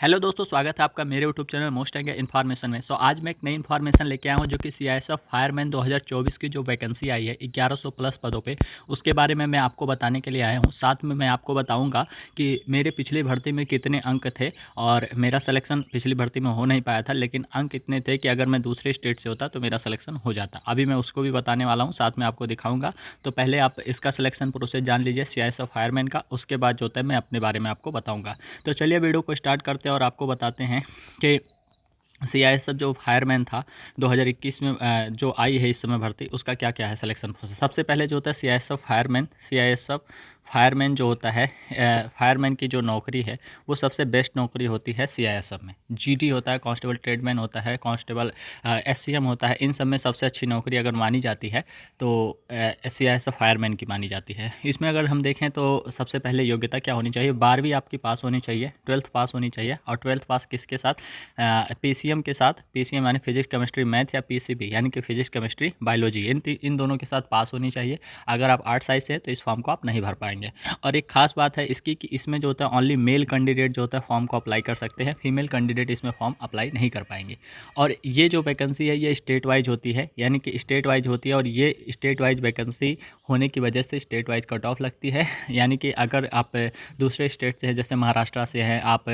Hello दोस्तों, स्वागत है आपका मेरे यूट्यूब चैनल मोस्ट एंगे इन्फॉर्मेशन में। आज मैं एक नई इन्फॉर्मेशन लेके आया हूँ जो कि सीआईएसएफ फायरमैन 2024 की जो वैकेंसी आई है 1100 प्लस पदों पे, उसके बारे में मैं आपको बताने के लिए आया हूँ। साथ में मैं आपको बताऊँगा कि मेरे पिछली भर्ती में कितने अंक थे और मेरा सिलेक्शन पिछली भर्ती में हो नहीं पाया था, लेकिन अंक इतने थे कि अगर मैं दूसरे स्टेट से होता तो मेरा सिलेक्शन हो जाता। अभी मैं उसको भी बताने वाला हूँ, साथ में आपको दिखाऊँगा। तो पहले आप इसका सिलेक्शन प्रोसेस जान लीजिए सीआईएसएफ फायरमैन का, उसके बाद जो होता है मैं अपने बारे में आपको बताऊँगा। तो चलिए वीडियो को स्टार्ट करते हैं और आपको बताते हैं कि सीआईएसएफ जो फायरमैन था 2021 में जो आई है इस समय भर्ती, उसका क्या क्या है सिलेक्शन प्रोसेस। सबसे पहले जो होता है सीआईएसएफ फायरमैन जो होता है, फायरमैन की जो नौकरी है वो सबसे बेस्ट नौकरी होती है सीआईएसएफ में। जीडी होता है, कांस्टेबल ट्रेडमैन होता है, कांस्टेबल एससीएम होता है। इन सब में सबसे अच्छी नौकरी अगर मानी जाती है तो सीआईएसएफ फायरमैन की मानी जाती है। इसमें अगर हम देखें तो सबसे पहले योग्यता क्या होनी चाहिए, 12वीं आपकी पास होनी चाहिए, 12th पास होनी चाहिए। और 12th पास किसके साथ, पीसीएम के साथ। पीसीएम यानी फिजिक्स केमिस्ट्री मैथ, या पीसीबी यानी कि फिजिक्स केमिस्ट्री बायोलॉजी, इन दोनों के साथ पास होनी चाहिए। अगर आप आर्ट साइड से हैं तो इस फॉर्म को आप नहीं भर पाएंगे। और एक खास बात है इसकी कि इसमें जो होता है ओनली मेल कैंडिडेट जो होता है फॉर्म को अप्लाई कर सकते हैं, फीमेल कैंडिडेट इसमें फॉर्म अप्लाई नहीं कर पाएंगे। और ये जो वैकेंसी है ये स्टेट वाइज होती है, यानी कि स्टेट वाइज होती है। और ये स्टेट वाइज वैकेंसी होने की वजह से स्टेट वाइज कट ऑफ लगती है। यानी कि अगर आप दूसरे स्टेट से हैं, जैसे महाराष्ट्र से हैं आप,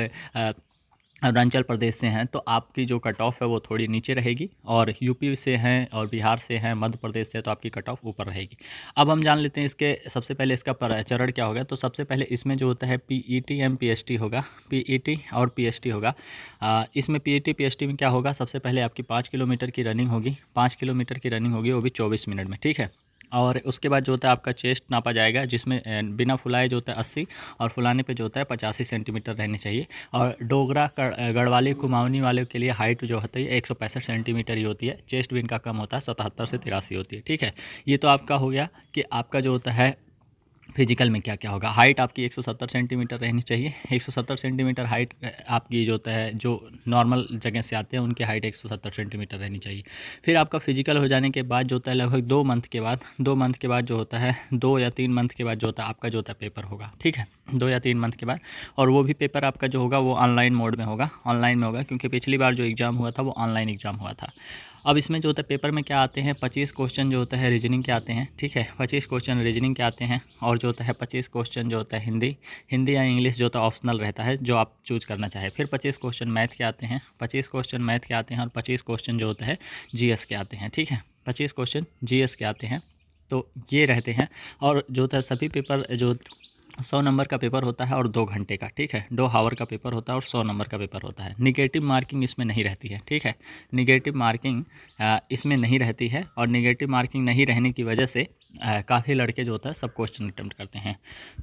अरुणाचल प्रदेश से हैं, तो आपकी जो कट ऑफ है वो थोड़ी नीचे रहेगी। और यूपी से हैं और बिहार से हैं, मध्य प्रदेश से, तो आपकी कट ऑफ ऊपर रहेगी। अब हम जान लेते हैं इसके सबसे पहले इसका चरण क्या होगा। तो सबसे पहले इसमें जो होता है पीईटी एम पीएसटी होगा, पीईटी और पीएसटी होगा। इसमें पीईटी पीएसटी में क्या होगा, सबसे पहले आपकी 5 किलोमीटर की रनिंग होगी, 5 किलोमीटर की रनिंग होगी, वो भी 24 मिनट में, ठीक है। और उसके बाद जो होता है आपका चेस्ट नापा जाएगा, जिसमें बिना फुलाए जो होता है 80 और फुलाने पे जो होता है 85 सेंटीमीटर रहनी चाहिए। और डोगरा गढ़वाली कुमाऊनी वाले के लिए हाइट जो होती है 165 सेंटीमीटर ही होती है। चेस्ट भी इनका कम होता है, 77 से 83 होती है, ठीक है। ये तो आपका हो गया कि आपका जो होता है फिजिकल में क्या क्या होगा। हाइट आपकी 170 सेंटीमीटर रहनी चाहिए। 170 सेंटीमीटर हाइट आपकी जो होता है, जो नॉर्मल जगह से आते हैं उनकी हाइट 170 सेंटीमीटर रहनी चाहिए। फिर आपका फिजिकल हो जाने के बाद जो होता है लगभग 2 मंथ के बाद जो होता है 2 या 3 मंथ के बाद जो होता है आपका जो होता है पेपर होगा, ठीक है। 2 या 3 मंथ के बाद, और वो भी पेपर आपका जो होगा वो ऑनलाइन मोड में होगा, ऑनलाइन में होगा, क्योंकि पिछली बार जो एग्ज़ाम हुआ था वो ऑनलाइन एग्ज़ाम हुआ था। अब इसमें जो होता है पेपर में क्या आते हैं, 25 क्वेश्चन जो होता है रीजनिंग के आते हैं, ठीक है। 25 क्वेश्चन रीजनिंग के आते हैं। और जो होता है 25 क्वेश्चन जो होता है हिंदी या इंग्लिश जो होता है ऑप्शनल रहता है, जो आप चूज करना चाहे। फिर 25 क्वेश्चन मैथ के आते हैं, 25 क्वेश्चन मैथ के आते हैं, और 25 क्वेश्चन जो होता है जीएस के आते हैं, ठीक है। 25 क्वेश्चन जीएस के आते हैं। तो ये रहते हैं। और जो होता है सभी पेपर जो 100 नंबर का पेपर होता है और 2 घंटे का, ठीक है। 2 आवर का पेपर होता है और 100 नंबर का पेपर होता है। निगेटिव मार्किंग इसमें नहीं रहती है, ठीक है। निगेटिव मार्किंग इसमें नहीं रहती है। और निगेटिव मार्किंग नहीं रहने की वजह से काफ़ी लड़के जो होता है सब क्वेश्चन अटेम्प्ट करते हैं।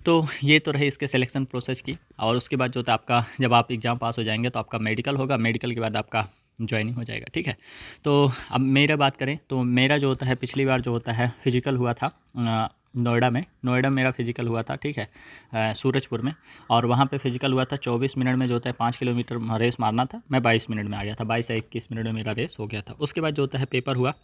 तो ये तो रहे इसके सिलेक्शन प्रोसेस की। और उसके बाद जो होता है आपका, जब आप एग्ज़ाम पास हो जाएंगे तो आपका मेडिकल होगा, मेडिकल के बाद आपका ज्वाइनिंग हो जाएगा, ठीक है। तो अब मेरा बात करें तो मेरा जो होता है पिछली बार जो होता है फिजिकल हुआ था नोएडा में मेरा फिजिकल हुआ था, ठीक है, सूरजपुर में। और वहाँ पे फिजिकल हुआ था 24 मिनट में जो होता है 5 किलोमीटर रेस मारना था। मैं 22 मिनट में आ गया था, 22 या 21 मिनट में मेरा रेस हो गया था। उसके बाद जो होता है पेपर हुआ,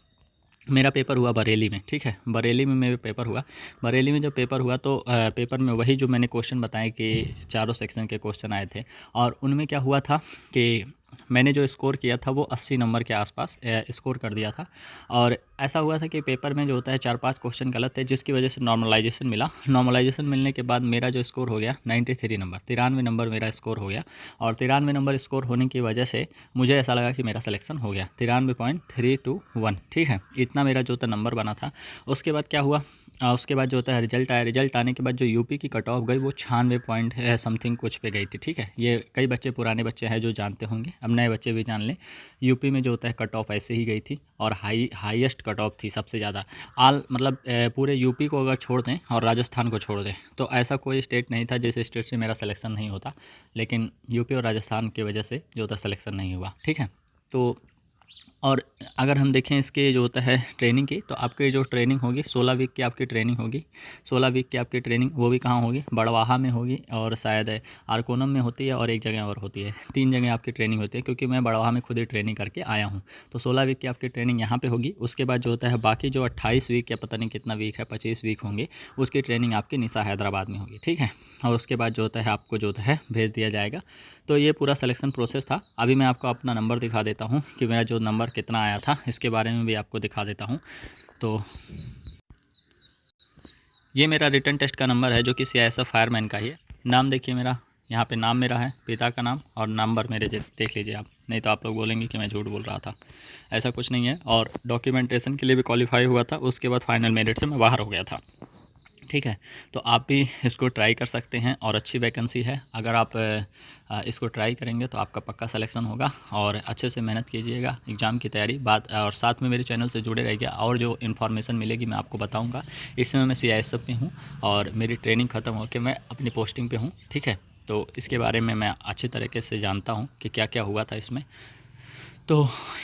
मेरा पेपर हुआ बरेली में, ठीक है। बरेली में मेरा पेपर हुआ। बरेली में जब पेपर हुआ तो पेपर में वही जो मैंने क्वेश्चन बताए कि चारों सेक्शन के क्वेश्चन आए थे। और उनमें क्या हुआ था कि मैंने जो स्कोर किया था वो 80 नंबर के आसपास स्कोर कर दिया था। और ऐसा हुआ था कि पेपर में जो होता है 4-5 क्वेश्चन गलत थे, जिसकी वजह से नॉर्मलाइजेशन मिला। नॉर्मलाइजेशन मिलने के बाद मेरा जो स्कोर हो गया 93 नंबर, 93 नंबर मेरा स्कोर हो गया। और 93 नंबर स्कोर होने की वजह से मुझे ऐसा लगा कि मेरा सिलेक्शन हो गया, 93.321, ठीक है। इतना मेरा जो होता नंबर बना था। उसके बाद क्या हुआ, उसके बाद जो होता है रिजल्ट आया। रिजल्ट आने के बाद जो यूपी की कट ऑफ गई वो 96 पॉइंट समथिंग कुछ पे गई थी, ठीक है। ये कई बच्चे पुराने बच्चे हैं जो जानते होंगे, अब नए बच्चे भी जान लें। यूपी में जो होता है कट ऑफ ऐसे ही गई थी। और हाईएस्ट कट ऑफ थी सबसे ज़्यादा मतलब पूरे यूपी को अगर छोड़ दें और राजस्थान को छोड़ दें तो ऐसा कोई स्टेट नहीं था जिस स्टेट से मेरा सिलेक्शन नहीं होता। लेकिन यूपी और राजस्थान की वजह से जो होता सिलेक्शन नहीं हुआ, ठीक है। तो और अगर हम देखें इसके जो होता है ट्रेनिंग की, तो आपकी जो ट्रेनिंग होगी 16 वीक की आपकी ट्रेनिंग होगी। 16 वीक की आपकी ट्रेनिंग वो भी कहाँ होगी, बड़वाहा में होगी, और शायद आरकोनम में होती है, और एक जगह और होती है। 3 जगह आपकी ट्रेनिंग होती है, क्योंकि मैं बड़वाहा में खुद ही ट्रेनिंग करके आया हूँ। तो 16 वीक की आपकी ट्रेनिंग यहाँ पर होगी। उसके बाद जो होता है बाकी जो 28 वीक या पता नहीं कितना वीक है, 25 वीक होंगे, उसकी ट्रेनिंग आपकी निशा हैदराबाद में होगी, ठीक है। और उसके बाद जो होता है आपको जो होता है भेज दिया जाएगा। तो ये पूरा सिलेक्शन प्रोसेस था। अभी मैं आपको अपना नंबर दिखा देता हूँ कि मेरा जो नंबर कितना आया था, इसके बारे में भी आपको दिखा देता हूँ। तो ये मेरा रिटन टेस्ट का नंबर है जो कि CISF फायरमैन का ही है। नाम देखिए मेरा, यहाँ पे नाम मेरा है, पिता का नाम, और नंबर मेरे देख लीजिए आप, नहीं तो आप लोग बोलेंगे कि मैं झूठ बोल रहा था। ऐसा कुछ नहीं है। और डॉक्यूमेंटेशन के लिए भी क्वालिफाई हुआ था, उसके बाद फाइनल मेरिट से मैं बाहर हो गया था। ठीक है, तो आप भी इसको ट्राई कर सकते हैं और अच्छी वैकेंसी है। अगर आप इसको ट्राई करेंगे तो आपका पक्का सिलेक्शन होगा। और अच्छे से मेहनत कीजिएगा एग्ज़ाम की तैयारी बात, और साथ में मेरे चैनल से जुड़े रहिए और जो इन्फॉर्मेशन मिलेगी मैं आपको बताऊंगा। इस समय मैं CISF में हूँ और मेरी ट्रेनिंग ख़त्म होकर मैं अपनी पोस्टिंग पे हूँ। ठीक है, तो इसके बारे में मैं अच्छी तरीके से जानता हूँ कि क्या क्या हुआ था इसमें। तो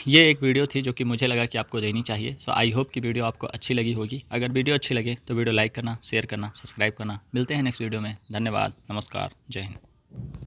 ये एक वीडियो थी जो कि मुझे लगा कि आपको देनी चाहिए। सो आई होप कि वीडियो आपको अच्छी लगी होगी। अगर वीडियो अच्छी लगे तो वीडियो लाइक करना, शेयर करना, सब्सक्राइब करना। मिलते हैं नेक्स्ट वीडियो में। धन्यवाद, नमस्कार, जय हिंद।